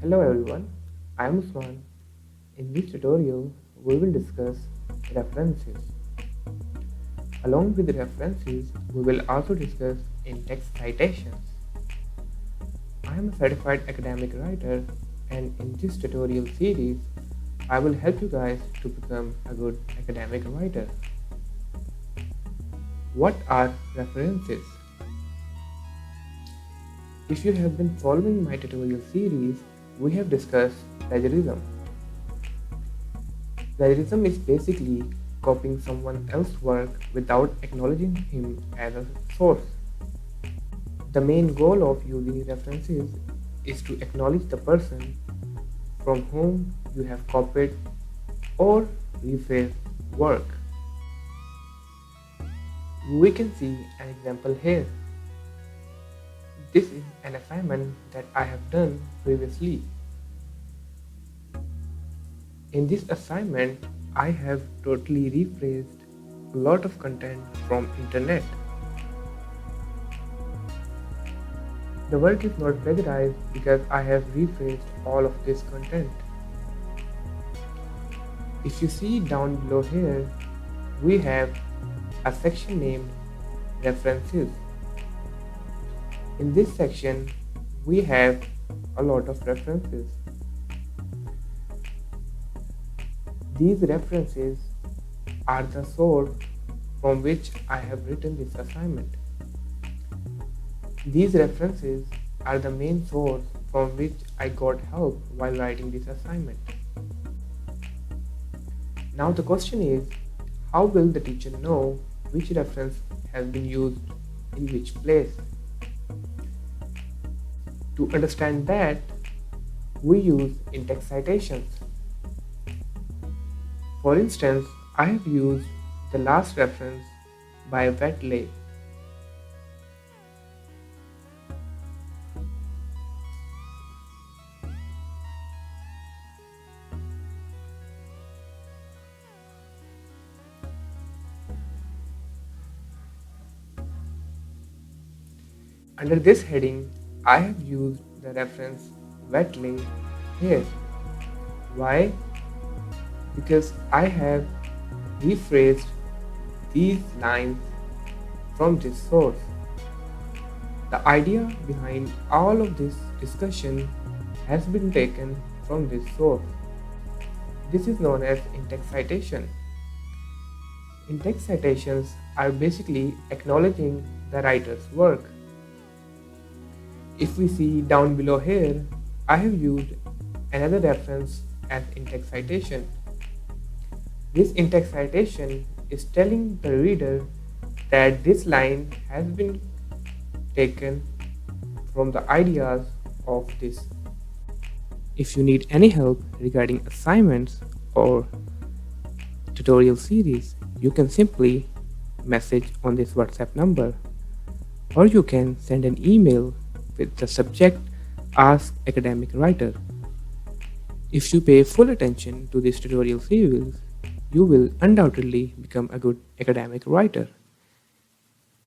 Hello everyone, I am Usman. In this tutorial, we will discuss references. Along with the references, we will also discuss in-text citations. I am a certified academic writer, and in this tutorial series, I will help you guys to become a good academic writer. What are references? If you have been following my tutorial series, we have discussed plagiarism. Plagiarism is basically copying someone else's work without acknowledging him as a source. The main goal of using references is to acknowledge the person from whom you have copied or rephrased work. We can see an example here. This is an assignment that I have done previously. In this assignment, I have totally rephrased a lot of content from internet. The work is not plagiarized because I have rephrased all of this content. If you see down below here, we have a section named References. In this section, we have a lot of references. These references are the source from which I have written this assignment. These references are the main source from which I got help while writing this assignment. Now the question is, how will the teacher know which reference has been used in which place? To understand that, we use in-text citations. For instance, I have used the last reference by Watley. Under this heading, I have used the reference Watley here. Why? Because I have rephrased these lines from this source. The idea behind all of this discussion has been taken from this source. This is known as in-text citation. In-text citations are basically acknowledging the writer's work. If we see down below here, I have used another reference as in-text citation. This in-text citation is telling the reader that this line has been taken from the ideas of this. If you need any help regarding assignments or tutorial series, you can simply message on this WhatsApp number, or you can send an email with the subject Ask Academic Writer. If you pay full attention to this tutorial series, you will undoubtedly become a good academic writer.